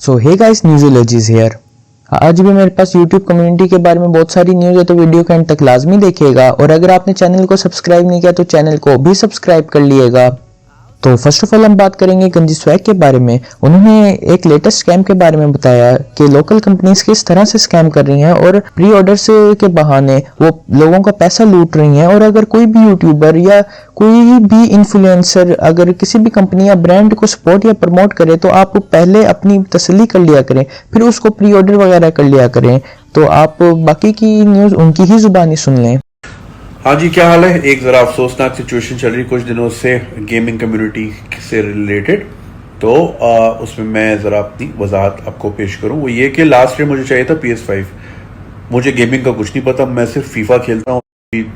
So hey guys, न्यूज़ोलॉजीज here. आज भी मेरे पास YouTube कम्युनिटी के बारे में बहुत सारी न्यूज़ है, तो वीडियो के एंड तक लाजमी देखिएगा। और अगर आपने चैनल को सब्सक्राइब नहीं किया तो चैनल को भी सब्सक्राइब कर लिएगा। तो फर्स्ट ऑफ ऑल हम बात करेंगे गंजी स्वैग के बारे में। उन्होंने एक लेटेस्ट स्कैम के बारे में बताया कि लोकल कंपनीज किस तरह से स्कैम कर रही हैं और प्री ऑर्डर्स के बहाने वो लोगों का पैसा लूट रही हैं। और अगर कोई भी यूट्यूबर या कोई भी इन्फ्लुएंसर अगर किसी भी कंपनी या ब्रांड को सपोर्ट या प्रमोट करे तो आप पहले अपनी तसल्ली कर लिया करें, फिर उसको प्री ऑर्डर वगैरह कर लिया करें। तो आप बाकी की न्यूज़ उनकी ही जुबानी सुन लें। हाँ जी, क्या हाल है। एक जरा अफसोसनाक सिचुएशन चल रही कुछ दिनों से गेमिंग कम्युनिटी से रिलेटेड। तो उसमें मैं जरा अपनी वजाहत आपको पेश करूं। वो ये कि लास्ट ईयर मुझे चाहिए था PS5। मुझे गेमिंग का कुछ नहीं पता, मैं सिर्फ फीफा खेलता हूँ,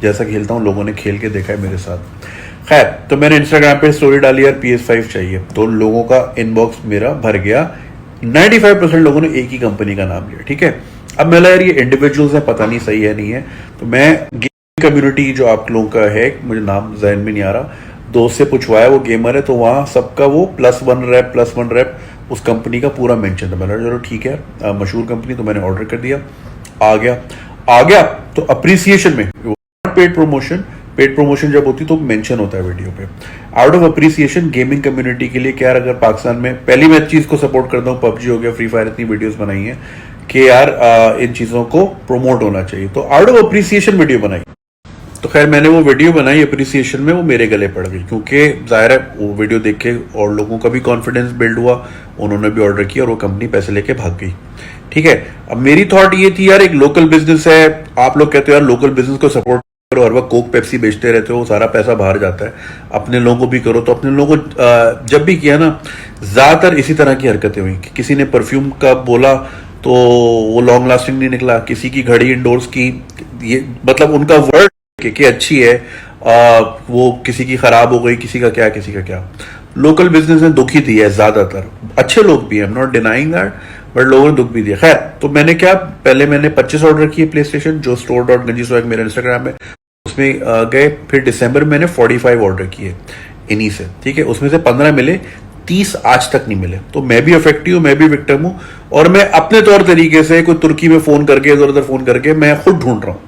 जैसा खेलता हूँ लोगों ने खेल के देखा है मेरे साथ। खैर, तो मैंने इंस्टाग्राम पे स्टोरी डाली यार PS5 चाहिए, तो लोगों का इनबॉक्स मेरा भर गया। 95% लोगों ने एक ही कंपनी का नाम लिया। ठीक है, अब मैं यार ये इंडिविजुअल्स है, पता नहीं सही है नहीं है। तो मैं कम्युनिटी जो आप लोगों का है, मुझे नाम जहन में नहीं आ रहा, दोस्त से पूछवाया, वो गेमर है, तो वहाँ सबका वो +1 रैप उस कंपनी का पूरा मेंशन था। मैंने चलो ठीक है, मशहूर कंपनी, तो मैंने ऑर्डर कर दिया। आ गया तो अप्रिसिएशन में पेड प्रमोशन जब होती तो मेंशन होता है वीडियो पे। Out of appreciation gaming community के लिए क्या, अगर पाकिस्तान में पहली मैं चीज को सपोर्ट करता हूँ, पबजी हो गया, फ्री फायर, इतनी वीडियोस बनाई है कि यार इन चीजों को प्रमोट होना चाहिए, तो आउट ऑफ अप्रिसिएशन वीडियो बनाई। तो खैर मैंने वो वीडियो बनाई अप्रिसिएशन में, वो मेरे गले पड़ गई, क्योंकि जाहिर है वो वीडियो देख के और लोगों का भी कॉन्फिडेंस बिल्ड हुआ, उन्होंने भी ऑर्डर किया और वो कंपनी पैसे लेके भाग गई। ठीक है, अब मेरी थॉट ये थी यार एक लोकल बिजनेस है, आप लोग कहते हो यार लोकल बिजनेस को सपोर्ट करो, हर वक्त कोक पेप्सी बेचते रहते हो, सारा पैसा बाहर जाता है, अपने लोगों को भी करो। तो अपने लोगों को जब भी किया ना, ज्यादातर इसी तरह की हरकतें हुई। किसी ने परफ्यूम का बोला तो वो लॉन्ग लास्टिंग नहीं निकला, किसी की घड़ी इंडोर्स की, ये मतलब उनका वर्ड कि अच्छी है, वो किसी की खराब हो गई, किसी का क्या। लोकल बिजनेस में दुखी दी है ज्यादातर, अच्छे लोग भी हैं, नॉट डिनाइंग दैट, बट लोगों ने दुख भी दिया। खैर, तो मैंने क्या, पहले मैंने 25 ऑर्डर किए प्ले स्टेशन, जो store.ganjiswag मेरे इंस्टाग्राम में उसमें गए। फिर दिसंबर में मैंने 45 ऑर्डर किए इन्हीं से। ठीक है, उसमें से 15 मिले, 30 आज तक नहीं मिले। तो मैं भी अफेक्टिव हूं, मैं भी विक्टिम हूं, और मैं अपने तौर तरीके से कोई तुर्की में फोन करके, इधर उधर फोन करके मैं खुद ढूंढ रहा हूं।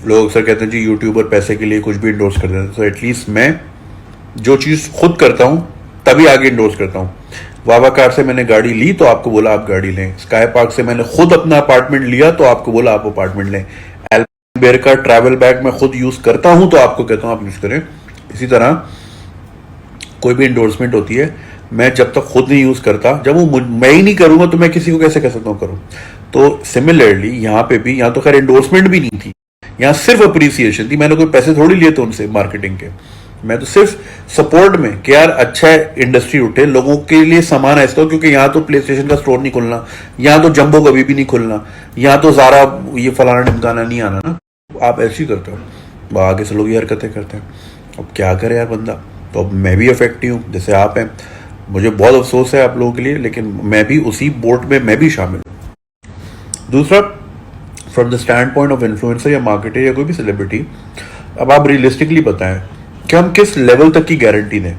लोग अक्सर कहते हैं जी यूट्यूबर पैसे के लिए कुछ भी इंडोर्स कर देते हैं, तो एटलीस्ट मैं जो चीज खुद करता हूं तभी आगे इंडोर्स करता हूं। वावा कार से मैंने गाड़ी ली तो आपको बोला आप गाड़ी लें। स्काई पार्क से मैंने खुद अपना अपार्टमेंट लिया तो आपको बोला आप अपार्टमेंट लें। एल्बेर का ट्रैवल बैग मैं खुद यूज करता हूं तो आपको कहता हूं आप यूज करें। इसी तरह कोई भी इंडोर्समेंट होती है, मैं जब तक खुद नहीं यूज करता, जब वो मैं ही नहीं करूंगा तो मैं किसी को कैसे कह सकता हूं करूं। तो सिमिलरली यहाँ पे भी, यहाँ तो खैर इंडोर्समेंट भी नहीं थी, यहाँ सिर्फ अप्रिसिएशन थी। मैंने कोई पैसे थोड़ी लिए थे उनसे मार्केटिंग के, मैं तो सिर्फ सपोर्ट में कि यार अच्छा है इंडस्ट्री उठे, लोगों के लिए सामान ऐसा हो, क्योंकि यहाँ तो प्ले स्टेशन का स्टोर नहीं खुलना, यहाँ तो जंबो कभी भी नहीं खुलना, यहाँ तो ज़ारा ये फलाना ढिमकाना नहीं आना ना। आप ऐसे ही करते हो, आगे से लोग ये हरकतें करते हैं। अब क्या करे यार बंदा। तो अब मैं भी अफेक्टिव हूँ जैसे आप हैं, मुझे बहुत अफसोस है आप लोगों के लिए, लेकिन मैं भी उसी बोट में मैं भी शामिल हूँ। दूसरा, from the stand point of influencer या मार्केटर या कोई भी सेलिब्रिटी, अब आप रियलिस्टिकली बताएं कि हम किस लेवल तक की गारंटी दें,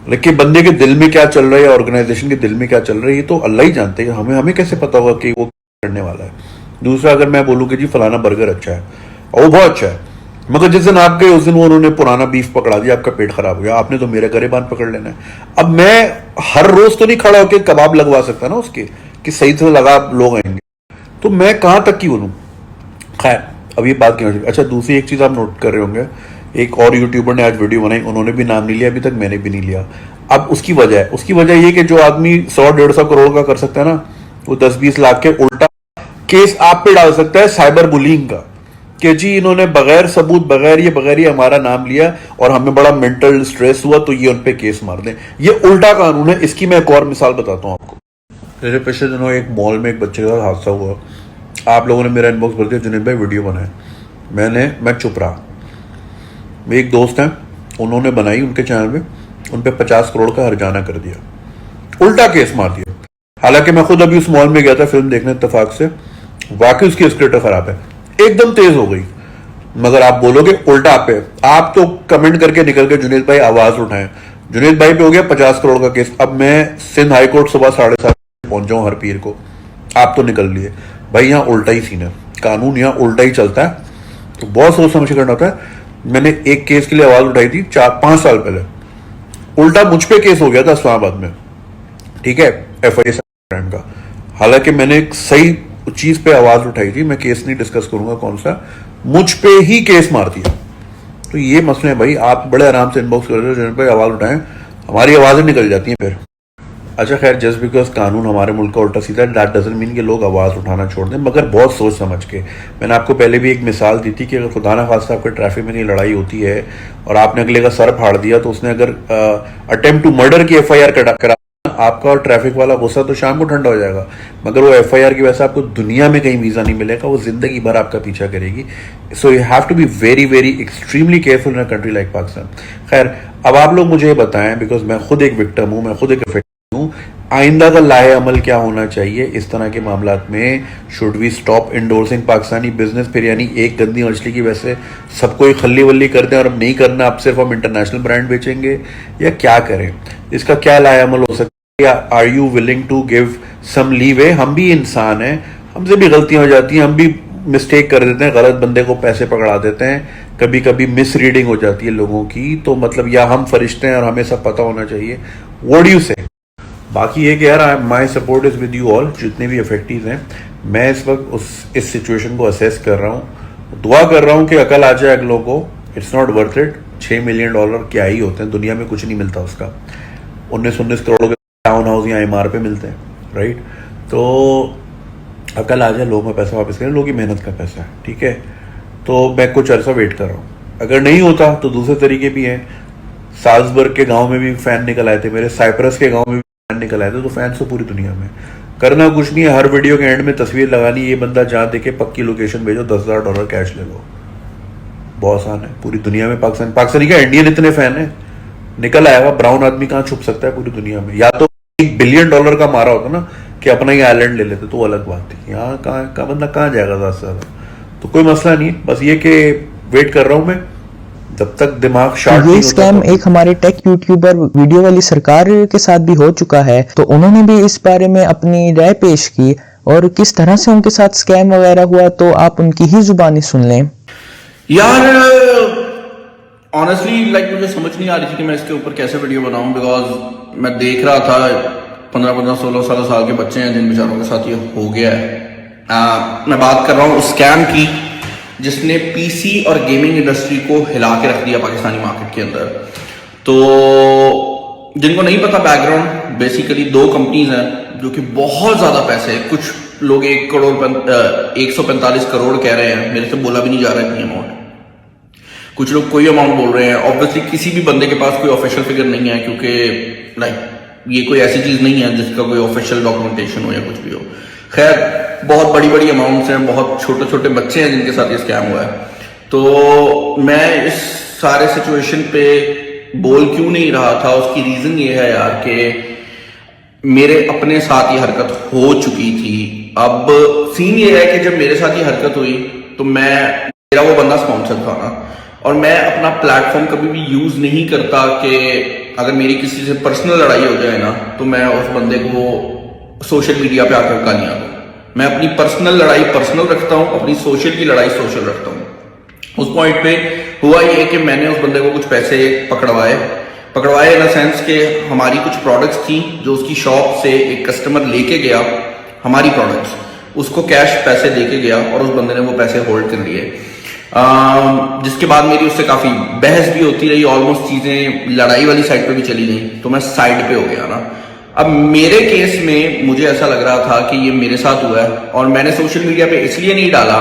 लेकिन बंदे के दिल में क्या चल रहा है या ऑर्गेनाइजेशन के दिल में क्या चल रहा है ये तो अल्लाह ही जानते हैं। हमें कैसे पता होगा कि वो करने वाला है। दूसरा, अगर मैं बोलूँ कि जी फलाना बर्गर अच्छा है और वो बहुत अच्छा है, मगर जिस दिन आप गए उस दिन वो उन्होंने पुराना बीफ पकड़ा दिया, आपका पेट खराब हो गया, आपने तो मेरे गरेबान पकड़ लेना है। अब मैं हर रोज तो नहीं खड़ा होकर कबाब लगवा सकता ना उसके, कि सही से लगा लोग आएंगे, तो मैं कहां तक की बोलूं। खैर, अब ये बात क्यों। अच्छा, दूसरी एक चीज आप नोट कर रहे होंगे, एक और यूट्यूबर ने आज वीडियो बनाई, उन्होंने भी नाम नहीं लिया अभी तक, मैंने भी नहीं लिया। अब उसकी वजह ये कि जो आदमी 100-150 करोड़ का कर सकता है ना, वो 10-20 लाख के उल्टा केस आप पे डाल सकता है साइबर बुलिंग का, कि जी इन्होंने बगैर सबूत, बगैर ये हमारा नाम लिया और हमें बड़ा मेंटल स्ट्रेस हुआ तो ये उन पे केस मार दें। ये उल्टा कानून है। इसकी मैं एक और मिसाल बताता हूँ आपको। मेरे पिछले दिनों एक मॉल में एक बच्चे के साथ हादसा हुआ, आप लोगों ने मेरा इनबॉक्स भर दिया, जुनेद भाई वीडियो बनाए, मैं चुप रहा। मेरे एक दोस्त हैं, उन्होंने बनाई उनके चैनल में, उन पे 50 करोड़ का हर्जाना कर दिया, उल्टा केस मार दिया। हालांकि मैं खुद अभी उस मॉल में गया था फिल्म देखने इत्तेफाक से, वाकई उसकी एस्केलेटर खराब है, एकदम तेज हो गई, मगर आप बोलोगे उल्टा पे, आप तो कमेंट करके निकल के जुनेद भाई आवाज उठाएं, जुनेद भाई पे हो गया 50 करोड़ का केस। अब मैं सिंध हाईकोर्ट सुबह 7:30 पहुंच जाऊं हर पीर को, आप तो निकल लिए। भाई यहाँ उल्टा ही सीन है, कानून यहाँ उल्टा ही चलता है, तो बहुत सोच समझ के करना होता है। मैंने एक केस के लिए आवाज उठाई थी 4-5 साल पहले, उल्टा मुझ पे केस हो गया था इस्लामाबाद में, ठीक है, FIA क्राइम का। हालांकि मैंने एक सही चीज पे आवाज उठाई थी, मैं केस नहीं डिस्कस करूंगा कौन सा, मुझ पे ही केस मार दिया। तो ये मसले हैं भाई, आप बड़े आराम से इनबॉक्स कर रहे हो, जिन पे आवाज उठाएं, हमारी आवाजें निकल जाती हैं फिर। अच्छा खैर, जस्ट बिकॉज कानून हमारे मुल्क का उल्टा सीधा, दैट डजंट मीन कि लोग आवाज उठाना छोड़ दें, मगर बहुत सोच समझ के। मैंने आपको पहले भी एक मिसाल दी थी कि अगर खुदा ना खास्ता आपके ट्रैफिक में कहीं लड़ाई होती है और आपने अगले का सर फाड़ दिया, तो उसने अगर अटेम्प्ट टू मर्डर की FIR करा, आपका और ट्रैफिक वाला गुस्सा तो शाम को ठंडा हो जाएगा, मगर वो FIR की वजह से आपको दुनिया में कहीं वीजा नहीं मिलेगा, वो जिंदगी भर आपका पीछा करेगी। So you have to be very very extremely careful in a country like Pakistan. खैर, अब आप लोग मुझे बताएं, बिकॉज मैं खुद एक विक्टिम हूं, मैं खुद एक अफेक्टेड हूं, आइंदा का लाहे अमल क्या होना चाहिए इस तरह के मामलात में? Should we stop endorsing Pakistani business? फिर यानी एक गंदी मछली की वजह से सबको ही खल्ली वल्ली कर दें और अब नहीं करना, अब सिर्फ हम इंटरनेशनल ब्रांड बेचेंगे, या क्या करें? इसका क्या लाहे अमल हो सकता है? या are you willing to give some leeway? हम भी इंसान हैं, हमसे भी गलतियां हो जाती हैं, हम भी मिस्टेक कर देते हैं, गलत बंदे को पैसे पकड़ा देते हैं, कभी कभी मिस रीडिंग हो जाती है लोगों की, तो मतलब या हम फरिश्ते हैं और हमें सब पता होना चाहिए। व्हाट डू यू से? बाकी ये कि यार, my support is with you all, जितने भी अफेक्टीज हैं। मैं इस वक्त इस सिचुएशन को असेस कर रहा हूँ, दुआ कर रहा हूँ कि अकल आ जाए अगलों को। It's not worth it. $6 million क्या ही होते हैं, दुनिया में कुछ नहीं मिलता उसका। 19-19 करोड़ के टाउन हाउस यहाँ MR पे मिलते हैं, राइट? तो अकल आ जाए, लोगों का पैसा वापस करें, लोगों की मेहनत का पैसा है, ठीक है? तो मैं कुछ अर्सा वेट कर रहा हूँ। अगर नहीं होता तो दूसरे तरीके भी हैं। साल्सबर्ग के गांव में भी फैन निकल आए थे मेरे, साइप्रस के गांव में भी फैन निकल आए थे, तो फैंस तो पूरी दुनिया में। करना कुछ नहीं है, हर वीडियो के एंड में तस्वीर लगानी, ये बंदा जहां देखे पक्की लोकेशन भेजो, $10,000 कैश ले लो। बहुत आसान है। पूरी दुनिया में पाकिस्तानी का इंडियन इतने फैन है, निकल आएगा। ब्राउन आदमी कहाँ छुप सकता है पूरी दुनिया में? या तो $1 बिलियन का मारा होता ना कि अपना ही आइलैंड ले लेते, तो अलग बात थी। यहाँ कहाँ बंदा कहाँ जाएगा ज्यादा से ज्यादा? तो कोई मसला नहीं, बस ये कि वेट कर रहा हूं मैं, जब तक दिमाग शार्प नहीं ये होता। स्कैम एक हमारे टेक यूट्यूबर वीडियो वाली सरकार के साथ भी हो चुका है, तो उन्होंने भी इस बारे में अपनी राय पेश की और किस तरह से उनके साथ स्कैम वगैरह हुआ, तो आप उनकी ही जुबानी सुन लें। यार ऑनेस्टली मुझे समझ नहीं आ रही थी कि मैं इसके ऊपर कैसे वीडियो बनाऊं, बिकॉज मैं देख रहा था 15-16 साल के बच्चे हैं जिन बेचारों के साथ ये हो गया है। मैं बात कर रहा हूँ उस स्कैम की जिसने PC और गेमिंग इंडस्ट्री को हिला के रख दिया पाकिस्तानी मार्केट के अंदर। तो जिनको नहीं पता बैकग्राउंड, बेसिकली 2 कंपनीज हैं जो कि बहुत ज्यादा पैसे, कुछ लोग 145 करोड़ कह रहे हैं, मेरे से बोला भी नहीं जा रहा है इतनी अमाउंट, कुछ लोग कोई अमाउंट बोल रहे हैं। ऑब्वियसली किसी भी बंदे के पास कोई ऑफिशियल फिगर नहीं है, क्योंकि ये कोई ऐसी चीज नहीं है जिसका कोई ऑफिशियल डॉक्यूमेंटेशन हो या कुछ भी हो। खैर, बहुत बड़ी बड़ी अमाउंट्स हैं, बहुत छोटे छोटे बच्चे हैं जिनके साथ ये स्कैम हुआ है। तो मैं इस सारे सिचुएशन पे बोल क्यों नहीं रहा था, उसकी रीजन ये है यार कि मेरे अपने साथ ये हरकत हो चुकी थी। अब सीन ये है कि जब मेरे साथ ये हरकत हुई तो मेरा वो बंदा स्पॉन्सर था ना, और मैं अपना प्लेटफॉर्म कभी भी यूज नहीं करता कि अगर मेरी किसी से पर्सनल लड़ाई हो जाए ना तो मैं उस बंदे को सोशल मीडिया पे आकर गालियां दूं। मैं अपनी पर्सनल लड़ाई पर्सनल रखता हूं, अपनी सोशल की लड़ाई सोशल रखता हूं। उस पॉइंट पे हुआ ये कि मैंने उस बंदे को कुछ पैसे पकड़वाए इन द सेंस कि हमारी कुछ प्रोडक्ट्स थी जो उसकी शॉप से एक कस्टमर लेके गया, हमारी प्रोडक्ट्स, उसको कैश पैसे देके गया और उस बंदे ने वो पैसे होल्ड कर लिए। जिसके बाद मेरी उससे काफी बहस भी होती रही, ऑलमोस्ट चीजें लड़ाई वाली साइड पे भी चली गई, तो मैं साइड पे हो गया ना। अब मेरे केस में मुझे ऐसा लग रहा था कि ये मेरे साथ हुआ है, और मैंने सोशल मीडिया पे इसलिए नहीं डाला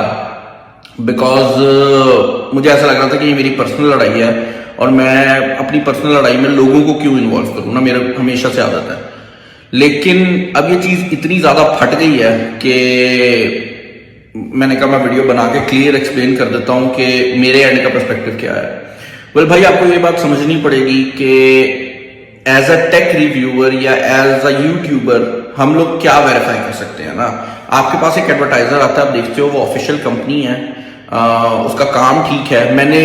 बिकॉज मुझे ऐसा लग रहा था कि ये मेरी पर्सनल लड़ाई है और मैं अपनी पर्सनल लड़ाई में लोगों को क्यों इन्वॉल्व करूं ना, मेरा हमेशा से आदत है। लेकिन अब ये चीज इतनी ज्यादा फट गई है कि मैंने कहा मैं वीडियो बना के क्लियर एक्सप्लेन कर देता हूं कि मेरे एंड का पर्सपेक्टिव क्या है। वेल भाई, आपको ये बात समझनी पड़ेगी कि एज अ टेक रिव्यूअर या एज अ यूट्यूबर हम लोग क्या वेरीफाई कर सकते हैं ना। आपके पास एक एडवर्टाइजर आता है, आप देखते हो वो ऑफिशियल कंपनी है, उसका काम ठीक है। मैंने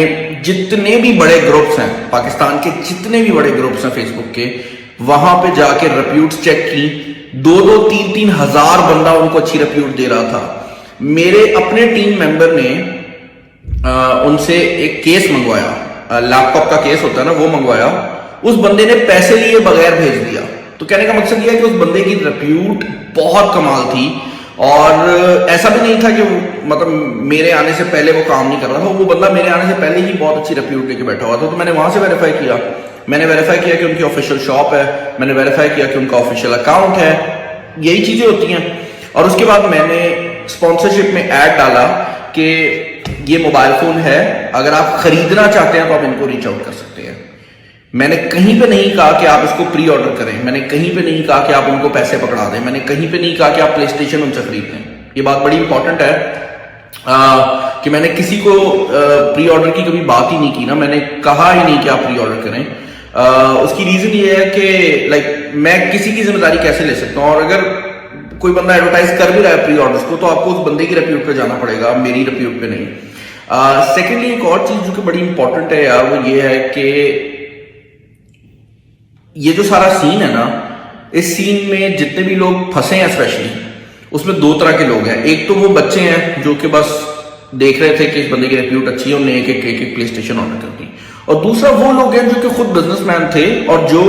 जितने भी बड़े ग्रुप्स हैं पाकिस्तान के, जितने भी बड़े ग्रुप्स हैं फेसबुक के, वहां पे जाके रिप्यूट्स चेक की, 2-2, 3-3 हजार बंदा उनको अच्छी रिप्यूट दे रहा था। मेरे अपने टीम मेंबर ने उनसे एक केस मंगवाया, लैपटॉप का केस होता है ना, वो मंगवाया। उस बंदे ने पैसे लिए बगैर भेज दिया। तो कहने का मकसद यह है कि उस बंदे की रिप्यूट बहुत कमाल थी, और ऐसा भी नहीं था कि मतलब मेरे आने से पहले वो काम नहीं कर रहा था। वो बंदा मेरे आने से पहले ही बहुत अच्छी रिप्यूट लेके बैठा हुआ था। तो मैंने वहां से वेरीफाई किया, मैंने वेरीफाई किया कि उनकी ऑफिशियल शॉप है, मैंने वेरीफाई किया कि उनका ऑफिशियल अकाउंट है, यही चीजें होती हैं। और उसके बाद मैंने स्पॉन्सरशिप में ऐड डाला कि ये मोबाइल फोन है, अगर आप खरीदना चाहते हैं तो आप इनको रीच आउट कर सकते हैं। मैंने कहीं पे नहीं कहा कि आप इसको प्री ऑर्डर करें, मैंने कहीं पे नहीं कहा कि आप उनको पैसे पकड़ा दें, मैंने कहीं पे नहीं कहा कि आप प्ले स्टेशन उनसे खरीद लें। ये बात बड़ी इंपॉर्टेंट है कि मैंने किसी को प्री ऑर्डर की कभी बात ही नहीं की ना, मैंने कहा ही नहीं कि आप प्री ऑर्डर करें। उसकी रीजन ये है कि लाइक मैं किसी की जिम्मेदारी कैसे ले सकता हूँ, और अगर कोई बंदा एडवर्टाइज कर भी रहा है प्री ऑर्डर्स को, तो आपको उस बंदे की रिप्यूट पे जाना पड़ेगा, मेरी रिप्यूट पे नहीं। सेकेंडली एक और चीज जो कि बड़ी इंपॉर्टेंट है यार, वो ये है कि ये जो सारा सीन है ना, इस सीन में जितने भी लोग फंसे हैं स्पेशली, उसमें दो तरह के लोग हैं। एक तो वो बच्चे हैं जो कि बस देख रहे थे कि इस बंदे की रिप्यूट अच्छी है, उन्हें एक प्ले स्टेशन ऑर्डर कर दी। और दूसरा वो लोग हैं जो कि खुद बिजनेसमैन थे और जो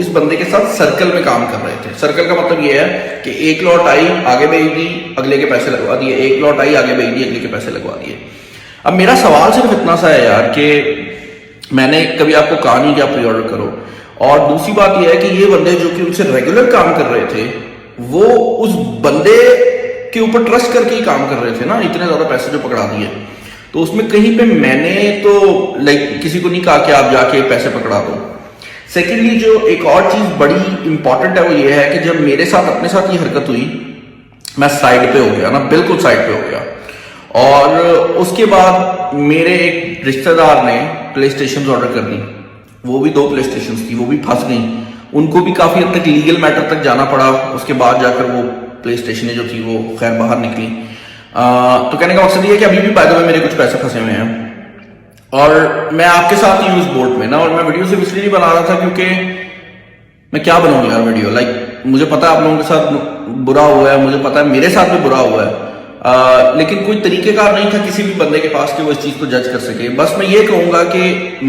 इस बंदे के साथ सर्कल में काम कर रहे थे। सर्कल का मतलब ये है कि एक लॉट आई, आगे भेज दी, अगले के पैसे लगवा दिए, एक लॉट आई, आगे भेज दी, अगले के पैसे लगवा दिए। अब मेरा सवाल सिर्फ इतना सा है यार कि मैंने कभी आपको कहा नहीं कि आप प्री ऑर्डर करो, और दूसरी बात यह है कि ये बंदे जो कि उनसे रेगुलर काम कर रहे थे, वो उस बंदे के ऊपर ट्रस्ट करके ही काम कर रहे थे ना, इतने ज्यादा पैसे जो पकड़ा दिए। तो उसमें कहीं पे मैंने तो लाइक किसी को नहीं कहा कि आप जाके पैसे पकड़ा दो। सेकेंडली जो एक और चीज बड़ी इंपॉर्टेंट है वो ये है कि जब मेरे साथ अपने साथ ये हरकत हुई, मैं साइड पे हो गया ना, बिल्कुल साइड पे हो गया। और उसके बाद मेरे एक रिश्तेदार ने प्ले स्टेशन ऑर्डर कर दी, वो भी 2 प्ले स्टेशन थी, वो भी फंस गई, उनको भी काफी हद तक लीगल मैटर तक जाना पड़ा। उसके बाद जाकर वो प्ले स्टेशन जो थी वो खैर बाहर निकली। तो कहने का मकसद ये है कि अभी भी बाय द वे मेरे कुछ पैसे फंसे हुए हैं, और मैं आपके साथ ही हूँ इस बोट में ना। और मैं वीडियो सिर्फ इसलिए नहीं बना रहा था क्योंकि मैं क्या बनाऊँ यार वीडियो, लाइक मुझे पता है आप लोगों के साथ बुरा हुआ है, मुझे पता है मेरे साथ भी बुरा हुआ है, लेकिन कोई तरीकेकार नहीं था किसी भी बंदे के पास कि वो इस चीज को जज कर सके। बस मैं ये कहूंगा कि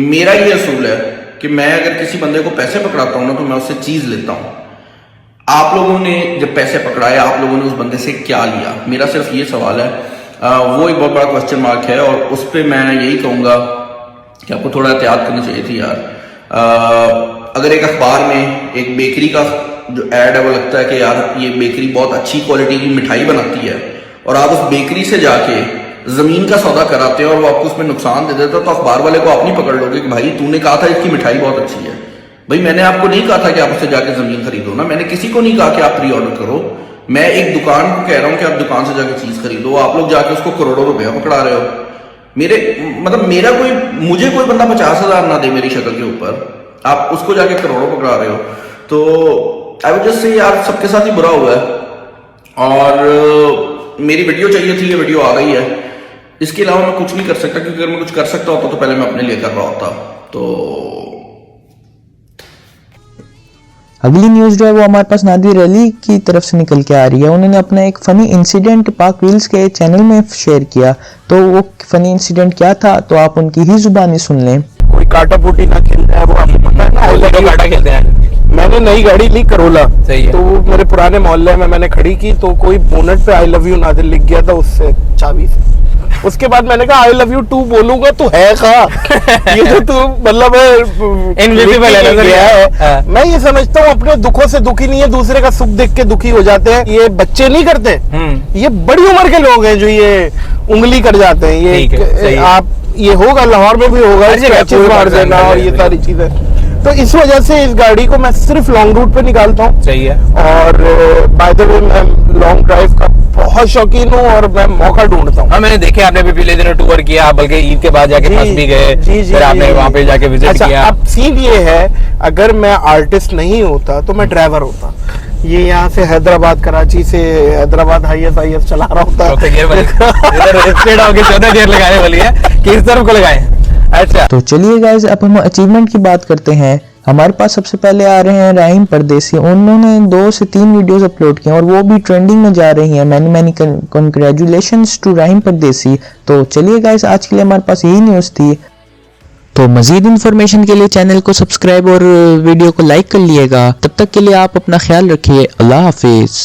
मेरा ये असूल है कि मैं अगर किसी बंदे को पैसे पकड़ाता हूं ना, तो मैं उससे चीज लेता हूं। आप लोगों ने जब पैसे पकड़ाए, आप लोगों ने उस बंदे से क्या लिया, मेरा सिर्फ ये सवाल है। वो एक बहुत बड़ा क्वेश्चन मार्क है, और उस पर मैं यही कहूंगा कि आपको थोड़ा एहतियात करनी चाहिए थी यार। अगर एक अखबार में एक बेकरी का जो एड है वो लगता है कि यार ये बेकरी बहुत अच्छी क्वालिटी की मिठाई बनाती है, और आप उस बेकरी से जाके जमीन का सौदा कराते हैं और वो आपको उसमें नुकसान दे देता है, तो अखबार वाले को आप नहीं पकड़ लोगे कि भाई तूने कहा था इसकी मिठाई बहुत अच्छी है। भाई मैंने आपको नहीं कहा था कि आप उससे जाके जमीन खरीदो ना, मैंने किसी को नहीं कहा कि आप प्री ऑर्डर करो। मैं एक दुकान को कह रहा हूं कि आप दुकान से जाके चीज खरीदो, आप लोग जाके उसको करोड़ों रुपया पकड़ा रहे हो। मेरे मतलब मेरा कोई, मुझे कोई बंदा 50,000 ना दे मेरी शक्ल के ऊपर, आप उसको जाके करोड़ों पकड़ा रहे हो। तो आई वुड जस्ट से यार सबके साथ ही बुरा हुआ है, और मेरी वीडियो चाहिए थी, ये वीडियो आ गई है। इसके अलावा मैं कुछ नहीं कर सकता, क्योंकि अगर मैं कुछ कर सकता होता तो पहले मैं अपने लिए कर रहा होता। तो अगली न्यूज जो है वो हमारे पास नादिर अली की तरफ से निकल के आ रही है। उन्होंने अपना एक फनी इंसिडेंट पाक रील्स के चैनल में शेयर किया। तो वो फनी इंसिडेंट क्या था, तो आप उनकी ही जुबानी सुन लें। कोई काटा पुटी ना खेलता है, वो आपको पता है ना, काटा खेलते हैं। मैंने नई गाड़ी ली करोला, सही है। तो वो मेरे पुराने मोहल्ले में मैंने खड़ी की, तो कोई बोनट पे आई लव यू नादिर लिख गया था उससे चाबी से। उसके बाद मैंने कहा आई लव यू टू बोलूंगा तो है कहा ये तो तू मतलब इनविजिबल है। मैं ये समझता हूँ अपने दुखों से दुखी नहीं है, दूसरे का सुख देख के दुखी हो जाते हैं। ये बच्चे नहीं करते, ये बड़ी उम्र के लोग हैं जो ये उंगली कर जाते हैं। ये आप ये होगा, लाहौर में भी होगा, मार देना और ये सारी चीजें। तो इस वजह से इस गाड़ी को मैं सिर्फ लॉन्ग रूट पे निकालता हूँ। सही है। और बाय द वे मैं लॉन्ग ड्राइव का बहुत शौकीन हूँ और मैं मौका ढूंढता हूँ। हाँ, मैंने देखे आपने भी पिछले दिनों टूर किया, बल्कि ईद के बाद जाके फंस भी गए, फिर आपने वहाँ पे जाके विजिट किया। अब सीन ये है, अगर मैं आर्टिस्ट नहीं होता तो मैं ड्राइवर होता। ये यहाँ से हैदराबाद, कराची से हैदराबाद हाईएस चला रहा होता। चौदह गियर लगाने वाली है, किस तरफ को लगाए? अच्छा, तो चलिए गाइस अब हम अचीवमेंट की बात करते हैं। हमारे पास सबसे पहले आ रहे हैं राहिम परदेसी। उन्होंने 2 से 3 वीडियोस अपलोड किए और वो भी ट्रेंडिंग में जा रही हैं। मैनी कंग्रेचुलेशंस टू राहिम परदेसी। तो चलिए गाइस, आज के लिए हमारे पास यही न्यूज़ थी। तो मजीद इन्फॉर्मेशन के लिए चैनल को सब्सक्राइब और वीडियो को लाइक कर लिएगा। तब तक के लिए आप अपना ख्याल रखिए। अल्लाह हाफिज।